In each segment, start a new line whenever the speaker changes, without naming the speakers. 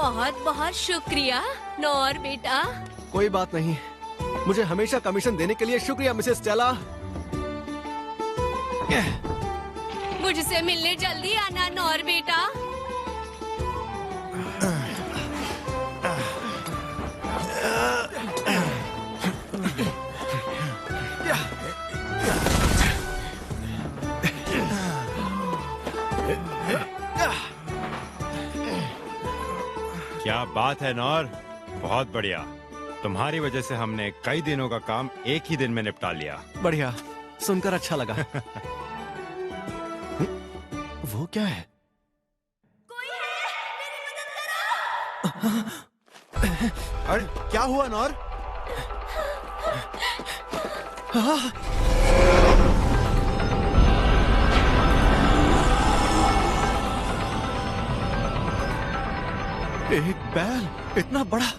बहुत बहुत शुक्रिया नौर बेटा।
कोई बात नहीं, मुझे हमेशा कमीशन देने के लिए शुक्रिया मिसेस स्टेला।
मुझसे मिलने जल्दी आना नौर बेटा।
क्या बात है नौर, बहुत बढ़िया। तुम्हारी वजह से हमने कई दिनों का काम एक ही दिन में निपटा लिया।
बढ़िया, सुनकर अच्छा लगा। वो क्या है?
कोई है? मेरी मदद करो।
अरे क्या हुआ नौर? एक बैल इतना बड़ा।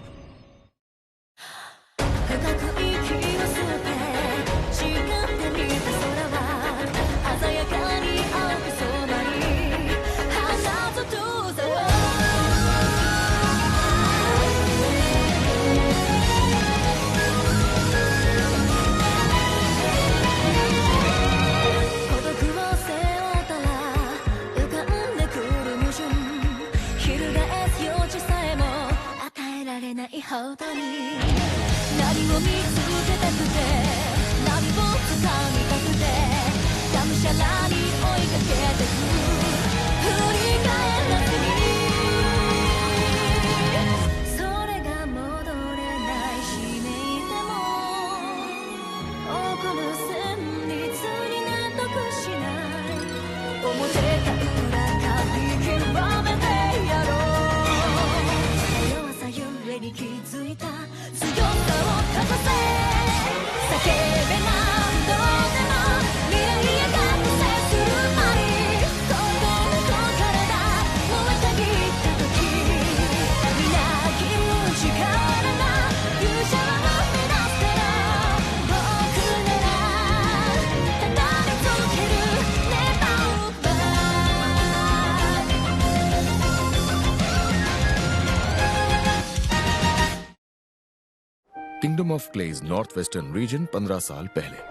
किंगडम ऑफ क्लेज नॉर्थ वेस्टर्न रीजन 15 साल पहले।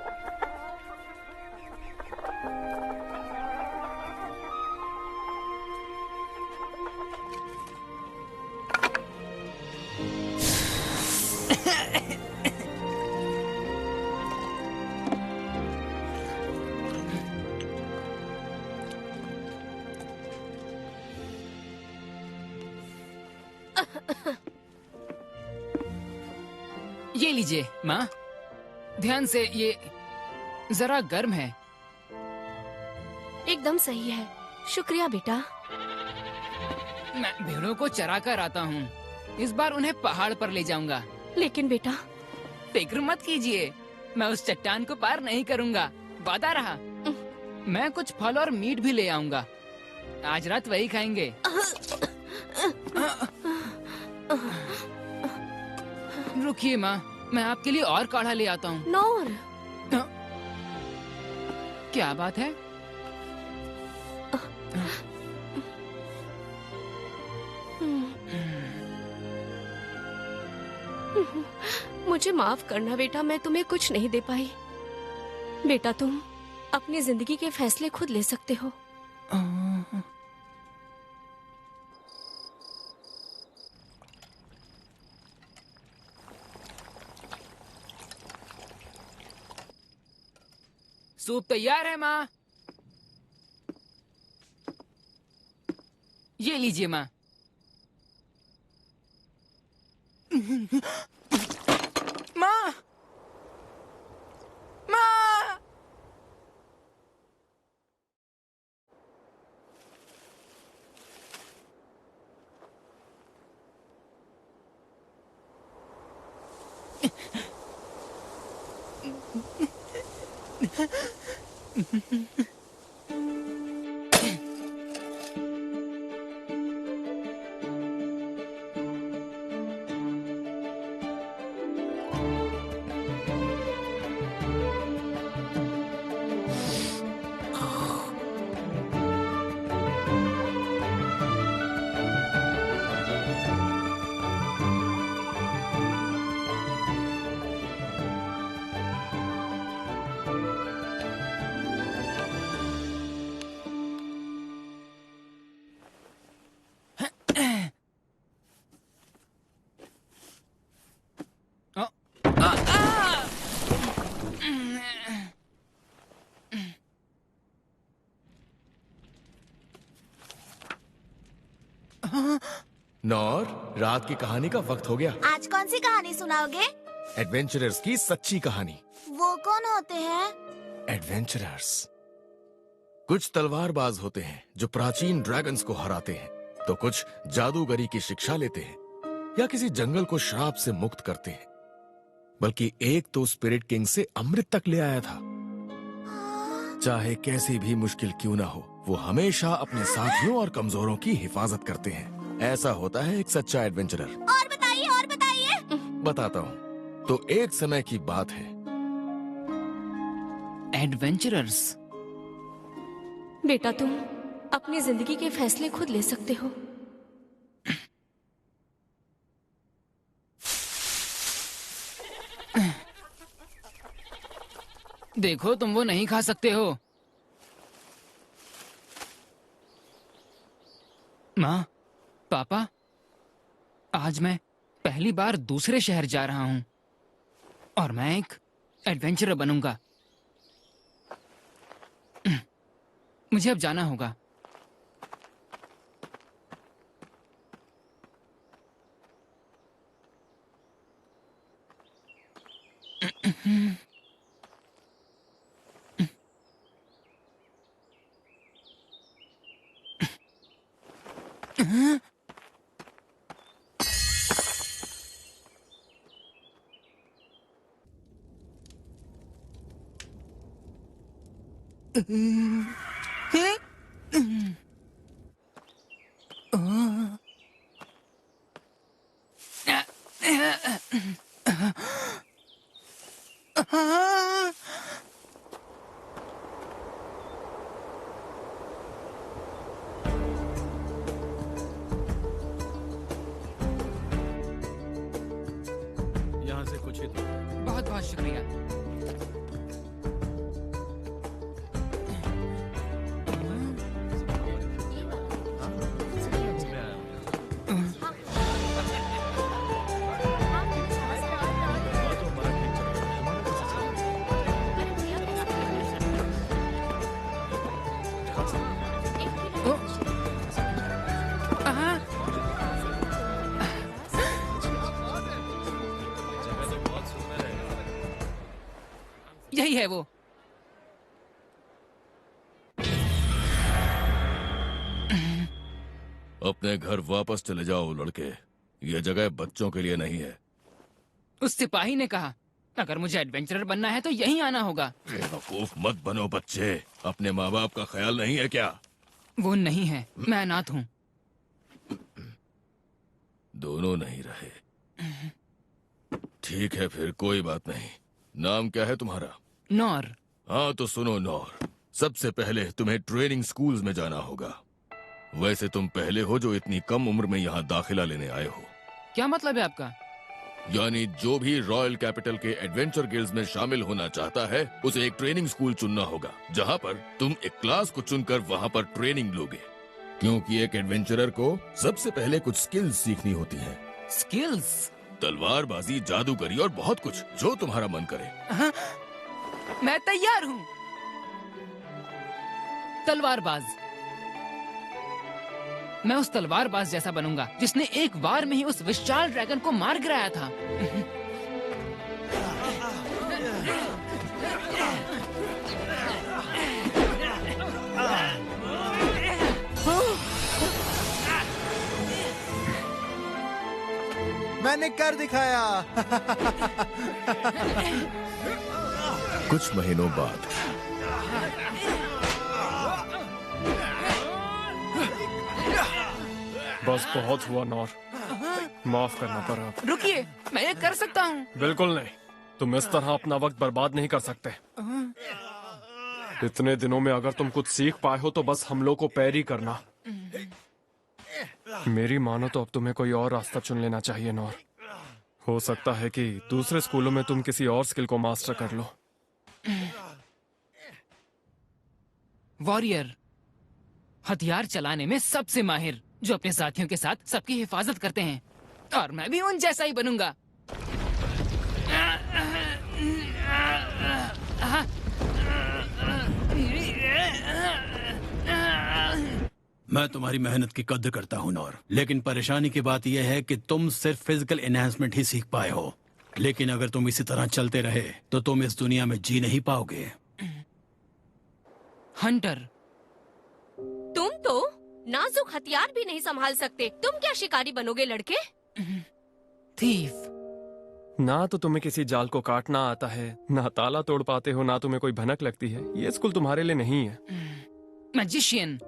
ये लीजिए माँ, ध्यान से, ये जरा गर्म है।
एकदम सही है, शुक्रिया बेटा।
मैं भेड़ों को चरा कर आता हूँ, इस बार उन्हें पहाड़ पर ले जाऊंगा।
लेकिन बेटा,
फिक्र मत कीजिए, मैं उस चट्टान को पार नहीं करूँगा, वादा रहा। मैं कुछ फल और मीट भी ले आऊंगा, आज रात वही खाएंगे। रुकिए माँ, मैं आपके लिए और काढ़ा ले आता हूँ।
नौर,
क्या बात है?
मुझे माफ करना बेटा, मैं तुम्हें कुछ नहीं दे पाई। बेटा तुम अपनी जिंदगी के फैसले खुद ले सकते हो।
सूप तैयार है माँ। ये लीजिए माँ। माँ, माँ।
नौर, रात की कहानी का वक्त हो गया।
आज कौन सी कहानी सुनाओगे?
एडवेंचरर्स की सच्ची कहानी।
वो कौन होते हैं?
एडवेंचरर्स कुछ तलवारबाज होते हैं जो प्राचीन ड्रैगन्स को हराते हैं, तो कुछ जादूगरी की शिक्षा लेते हैं या किसी जंगल को श्राप से मुक्त करते हैं। बल्कि एक तो स्पिरिट किंग से अमृत तक ले आया था। चाहे कैसी भी मुश्किल क्यों ना हो, वो हमेशा अपने साथियों और कमजोरों की हिफाजत करते हैं। ऐसा होता है एक सच्चा एडवेंचरर।
और बताइए, और बताइए।
बताता हूँ। तो एक समय की बात है।
एडवेंचरर्स।
बेटा तुम अपनी जिंदगी के फैसले खुद ले सकते हो।
देखो, तुम वो नहीं खा सकते हो। माँ, पापा, आज मैं पहली बार दूसरे शहर जा रहा हूँ और मैं एक एडवेंचरर बनूंगा। मुझे अब जाना होगा।
यहाँ से कुछ ही दूर है।
बहुत बहुत शुक्रिया। यही है वो।
अपने घर वापस चले जाओ लड़के, ये जगह बच्चों के लिए नहीं है।
उस सिपाही ने कहा अगर मुझे एडवेंचरर बनना है तो यहीं आना होगा।
बेवकूफ मत बनो बच्चे, अपने माँ बाप का ख्याल नहीं है क्या?
वो नहीं है, मैं अनाथ हूँ।
दोनों नहीं रहे। ठीक है फिर, कोई बात नहीं। नाम क्या है तुम्हारा?
नौर।
हाँ तो सुनो नौर, सबसे पहले तुम्हें ट्रेनिंग स्कूल्स में जाना होगा। वैसे तुम पहले हो जो इतनी कम उम्र में यहाँ दाखिला लेने आए हो।
क्या मतलब है आपका?
यानी जो भी रॉयल कैपिटल के एडवेंचर गिल्ड्स में शामिल होना चाहता है, उसे एक ट्रेनिंग स्कूल चुनना होगा, जहाँ पर तुम एक क्लास को चुनकर वहाँ पर ट्रेनिंग लोगे। क्योंकि एक एडवेंचरर को सबसे पहले कुछ स्किल्स सीखनी होती हैं।
स्किल्स?
तलवारबाजी, जादूगरी और बहुत कुछ, जो तुम्हारा मन करे।
हाँ, मैं तैयार हूँ। तलवारबाज। मैं उस तलवारबाज जैसा बनूंगा जिसने एक बार में ही उस विशाल ड्रैगन को मार गिराया था।
मैंने कर दिखाया।
कुछ महीनों बाद
बस बहुत हुआ नौर, माफ करना पड़ा। अब
रुकिए, मैं ये कर सकता हूँ।
बिल्कुल नहीं, तुम इस तरह अपना वक्त बर्बाद नहीं कर सकते। इतने दिनों में अगर तुम कुछ सीख पाए हो तो बस हमलों को पैर ही करना। मेरी मानो तो अब तुम्हें कोई और रास्ता चुन लेना चाहिए नौर। हो सकता है कि दूसरे स्कूलों में तुम किसी और स्किल को मास्टर कर लो।
वॉरियर, हथियार चलाने में सबसे माहिर, जो अपने साथियों के साथ सबकी हिफाजत करते हैं, और मैं भी उन जैसा ही बनूंगा।
मैं तुम्हारी मेहनत की कद्र करता हूँ नौर, लेकिन परेशानी की बात यह है कि तुम सिर्फ फिजिकल एनहांसमेंट ही सीख पाए हो। लेकिन अगर तुम इसी तरह चलते रहे तो तुम इस दुनिया में जी नहीं पाओगे।
हंटर,
तुम तो नाजुक हथियार भी नहीं संभाल सकते, तुम क्या शिकारी बनोगे लड़के?
थीफ।
ना तो तुम्हें किसी जाल को काटना आता है, ना ताला तोड़ पाते हो, ना तुम्हें कोई भनक लगती है। ये स्कूल तुम्हारे लिए नहीं है।
मैजिशियन।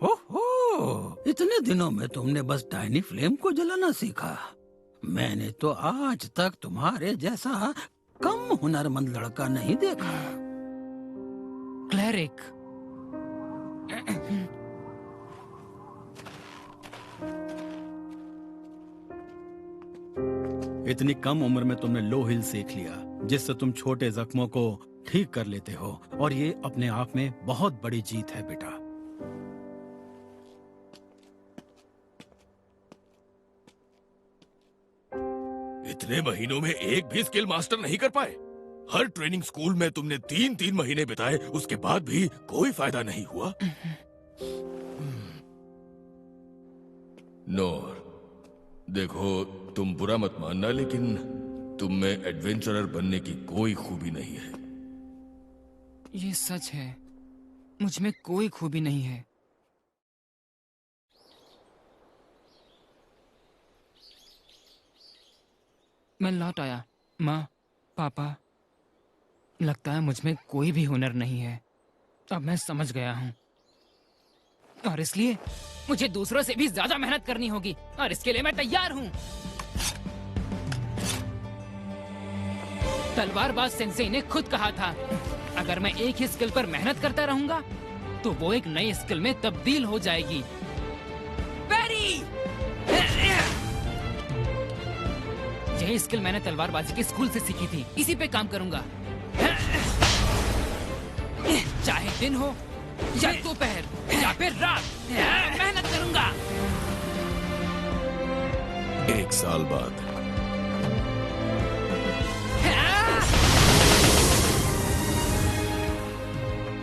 ओहो, इतने दिनों में तुमने बस टाइनी फ्लेम को जलाना सीखा। मैंने तो आज तक तुम्हारे जैसा कम हुनरमंद लड़का नहीं देखा।
क्लेरिक।
इतनी कम उम्र में तुमने लो हिल सीख लिया, जिससे तुम छोटे जख्मों को ठीक कर लेते हो, और ये अपने आप में बहुत बड़ी जीत है बेटा।
इतने महीनों में एक भी स्किल मास्टर नहीं कर पाए। हर ट्रेनिंग स्कूल में तुमने 3-3 महीने बिताए, उसके बाद भी कोई फायदा नहीं हुआ। नोर, देखो तुम बुरा मत मानना, लेकिन तुम में एडवेंचरर बनने की कोई खूबी नहीं है।
ये सच है, मुझ में कोई खूबी नहीं है। मैं लौट आया। माँ, पापा, लगता है मुझ में कोई भी हुनर नहीं है। अब मैं समझ गया हूँ, और इसलिए मुझे दूसरों से भी ज्यादा मेहनत करनी होगी, और इसके लिए मैं तैयार हूँ। तलवारबाज सेंसेई ने खुद कहा था, अगर मैं एक ही स्किल पर मेहनत करता रहूंगा तो वो एक नई स्किल में तब्दील हो जाएगी। पैरी! यही स्किल मैंने तलवारबाजी के स्कूल से सीखी थी, इसी पे काम करूंगा। चाहे दिन हो या दोपहर या फिर रात, मेहनत करूंगा।
1 साल बाद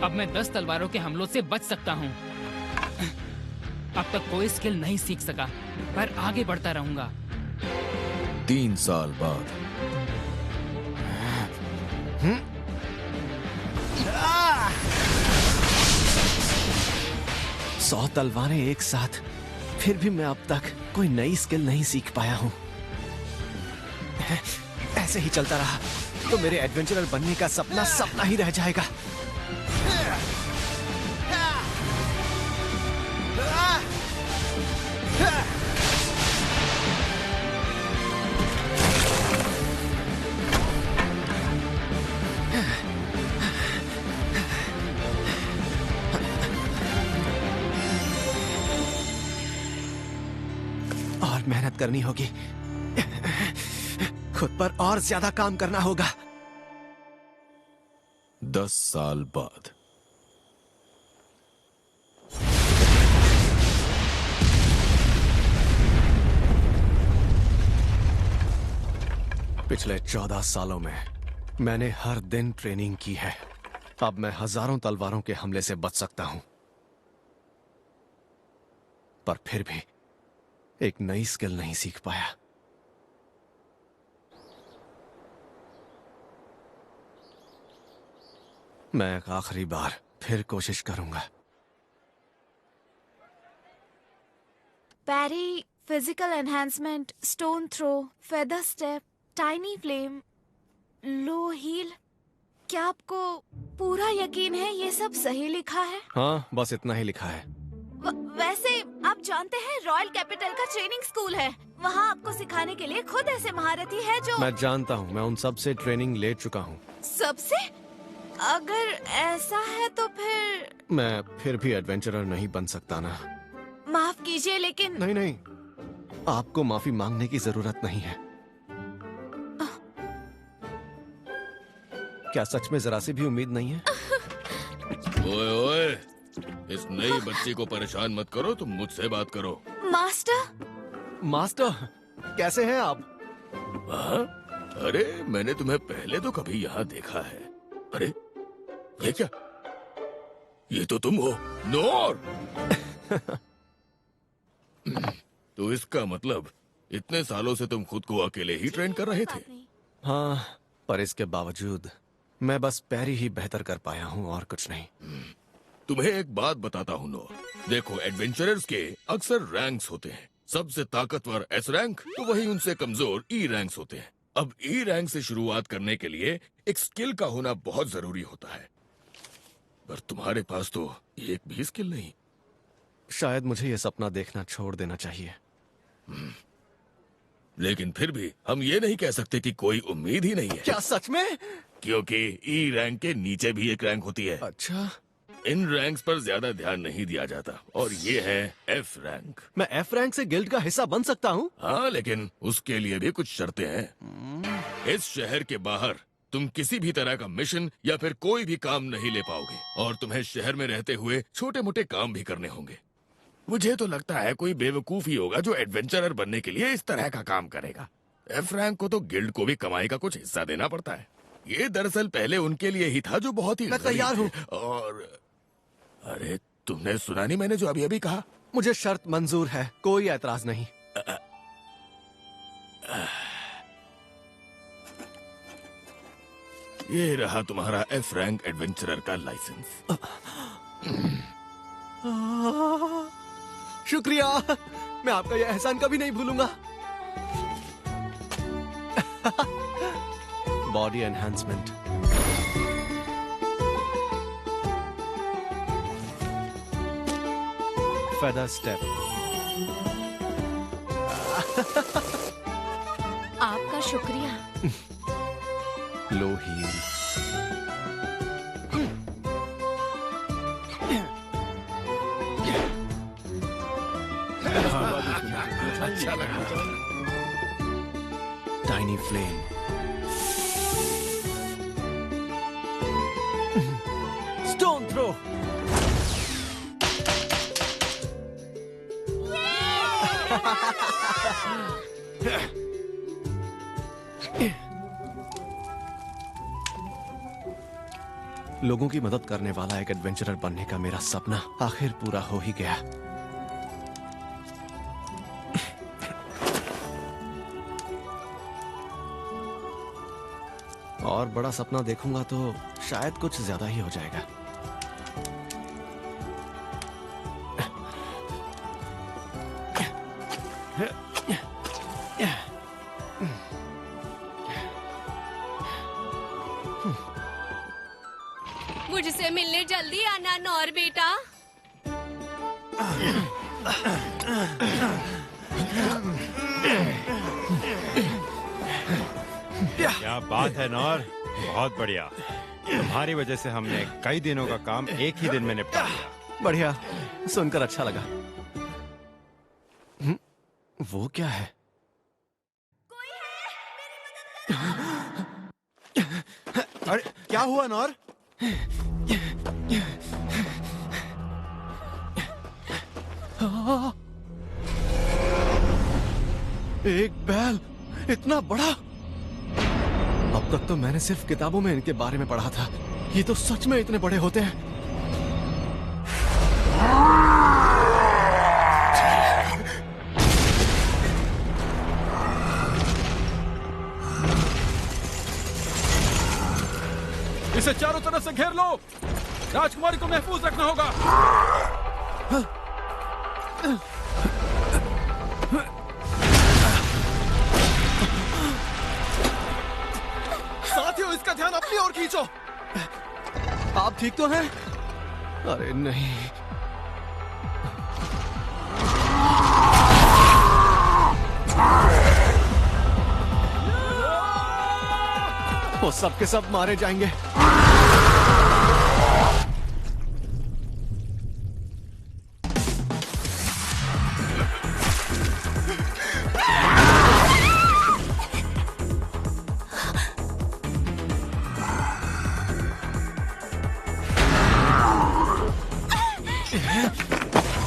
अब मैं 10 तलवारों के हमलों से बच सकता हूँ। अब तक कोई स्किल नहीं सीख सका, पर आगे बढ़ता रहूंगा।
3 साल बाद
100 तलवारें एक साथ, फिर भी मैं अब तक कोई नई स्किल नहीं सीख पाया हूँ। ऐसे ही चलता रहा तो मेरे एडवेंचरर बनने का सपना सपना ही रह जाएगा। और मेहनत करनी होगी, खुद पर और ज्यादा काम करना होगा।
10 साल बाद
पिछले 14 सालों में मैंने हर दिन ट्रेनिंग की है। अब मैं हजारों तलवारों के हमले से बच सकता हूं, पर फिर भी एक नई स्किल नहीं सीख पाया। मैं एक आखिरी बार फिर कोशिश करूंगा।
Parry, physical enhancement, stone throw, feather step, tiny flame, low heal. क्या आपको पूरा यकीन है ये सब सही लिखा है?
हाँ, बस इतना ही लिखा है।
वैसे आप जानते हैं रॉयल कैपिटल का ट्रेनिंग स्कूल है, वहाँ आपको सिखाने के लिए खुद ऐसे महारथी है जो।
मैं जानता हूँ, मैं उन सब से ट्रेनिंग ले चुका हूँ।
सबसे? अगर ऐसा है तो फिर
मैं फिर भी एडवेंचरर नहीं बन सकता ना।
माफ कीजिए, लेकिन
नहीं नहीं, आपको माफी मांगने की जरूरत नहीं है। क्या सच में जरा सी भी उम्मीद नहीं है?
ओए ओए, इस नई बच्ची को परेशान मत करो, तुम मुझसे बात करो।
मास्टर।
मास्टर, कैसे हैं आप?
हाँ? अरे मैंने तुम्हें पहले तो कभी यहाँ देखा है। अरे ये क्या? ये तो तुम हो, नोर। तो इसका मतलब इतने सालों से तुम खुद को अकेले ही ट्रेन कर रहे थे?
हाँ, पर इसके बावजूद मैं बस पैरी ही बेहतर कर पाया हूँ और कुछ नहीं।
तुम्हें एक बात बताता हूँ नोर, देखो एडवेंचरर्स के अक्सर रैंक्स होते हैं। सबसे ताकतवर एस रैंक तो वही उनसे कमजोर ई रैंक्स होते हैं। अब ई रैंक से शुरुआत करने के लिए एक स्किल का होना बहुत जरूरी होता है, पर तुम्हारे पास तो एक भी स्किल नहीं।
शायद मुझे ये सपना देखना छोड़ देना चाहिए।
लेकिन फिर भी हम ये नहीं कह सकते कि कोई उम्मीद ही नहीं है।
क्या सच में?
क्योंकि ई रैंक के नीचे भी एक रैंक होती है।
अच्छा,
इन रैंक्स पर ज्यादा ध्यान नहीं दिया जाता, और ये है एफ रैंक।
मैं एफ रैंक से गिल्ड का हिस्सा बन सकता हूँ?
हाँ, लेकिन उसके लिए भी कुछ शर्तें हैं। इस शहर के बाहर तुम किसी भी तरह का मिशन या फिर कोई भी काम नहीं ले पाओगे, और तुम्हें शहर में रहते हुए छोटे मोटे काम भी करने होंगे। मुझे तो लगता है कोई बेवकूफ ही होगा जो एडवेंचरर बनने के लिए इस तरह का काम करेगा। एफ रैंक को तो गिल्ड को भी कमाई का कुछ हिस्सा देना पड़ता है। ये दरअसल पहले उनके लिए ही था जो बहुत ही
मैं तैयार हूँ।
और अरे, तुमने सुना नहीं मैंने जो अभी अभी कहा?
मुझे शर्त मंजूर है, कोई ऐतराज नहीं।
ये रहा तुम्हारा एफ रैंक एडवेंचरर का लाइसेंस।
शुक्रिया, मैं आपका यह एहसान कभी नहीं भूलूंगा। Body enhancement, feather step.
आपका शुक्रिया।
लो हील,
अच्छा लगा।
टाइनी फ्लेम, स्टोन थ्रो, लोगों की मदद करने वाला एक एडवेंचरर बनने का मेरा सपना आखिर पूरा हो ही गया। और बड़ा सपना देखूंगा तो शायद कुछ ज्यादा ही हो जाएगा।
मुझसे मिलने जल्दी आना नौर बेटा।
क्या बात है नौर, बहुत बढ़िया। तुम्हारी वजह से हमने कई दिनों का काम एक ही दिन में निपटा लिया।
बढ़िया, सुनकर अच्छा लगा। वो क्या है?
अरे क्या हुआ नौर?
एक बैल इतना बड़ा! अब तक तो मैंने सिर्फ किताबों में इनके बारे में पढ़ा था, ये तो सच में इतने बड़े होते हैं।
इसे चारों तरफ से घेर लो। राजकुमारी को महफूज रखना होगा।
साथियों, इसका ध्यान अपनी ओर खींचो। आप ठीक तो हैं? अरे नहीं। वो सब के सब मारे जाएंगे।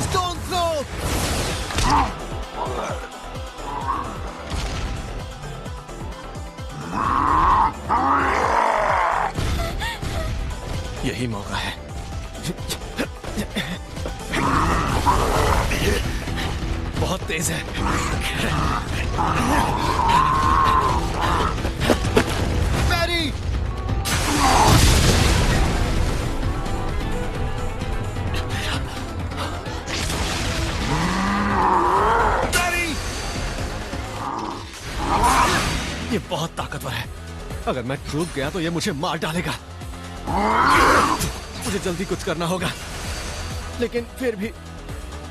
Stone throw! बहुत तेज है। मैरी! मैरी! ये बहुत ताकतवर है। अगर मैं चूक गया तो ये मुझे मार डालेगा। मुझे जल्दी कुछ करना होगा, लेकिन फिर भी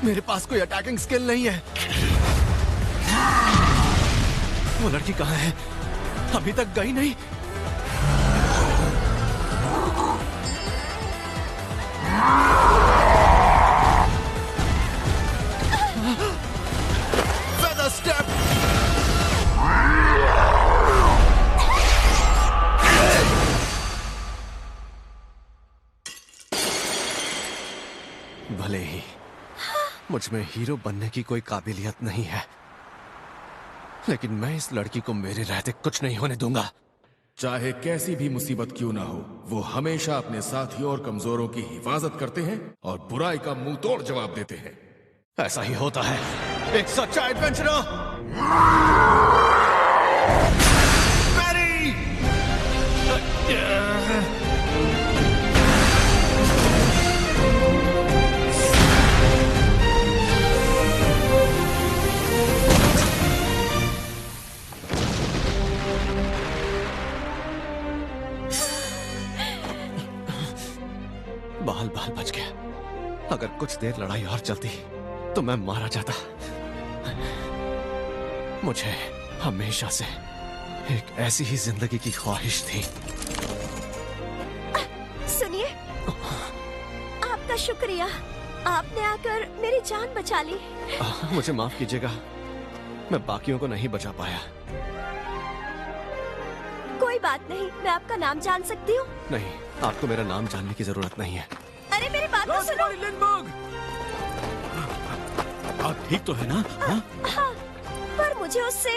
मेरे पास कोई अटैकिंग स्किल नहीं है। वो लड़की कहाँ है? अभी तक गई नहीं। Feather step! भले ही मुझ में हीरो बनने की कोई काबिलियत नहीं है, लेकिन मैं इस लड़की को मेरे रहते कुछ नहीं होने दूंगा।
चाहे कैसी भी मुसीबत क्यों ना हो, वो हमेशा अपने साथियों और कमजोरों की हिफाजत करते हैं और बुराई का मुंह तोड़ जवाब देते हैं।
ऐसा ही होता है एक सच्चा एडवेंचरर। मैरी! बाल बाल बच गया। अगर कुछ देर लड़ाई और चलती तो मैं मारा जाता। मुझे हमेशा से एक ऐसी ही जिंदगी की ख्वाहिश थी।
सुनिए, आपका शुक्रिया, आपने आकर मेरी जान बचा ली।
मुझे माफ कीजिएगा, मैं बाकियों को नहीं बचा पाया।
कोई बात नहीं, मैं आपका नाम जान सकती हूँ?
नहीं, आपको मेरा नाम जानने की जरूरत नहीं है।
अरे मेरी बात तो सुनो।
आप ठीक तो है ना? हाँ?
हाँ, पर मुझे उससे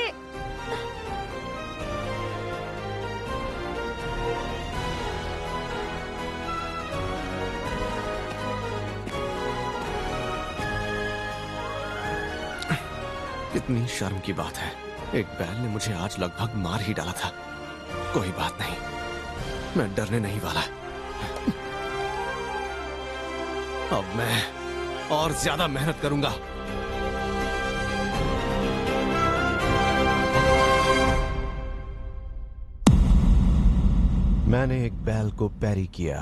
इतनी शर्म की बात है, एक बैल ने मुझे आज लगभग मार ही डाला था। कोई बात नहीं, मैं डरने नहीं वाला। अब मैं और ज्यादा मेहनत करूंगा। मैंने एक बैल को पैरी किया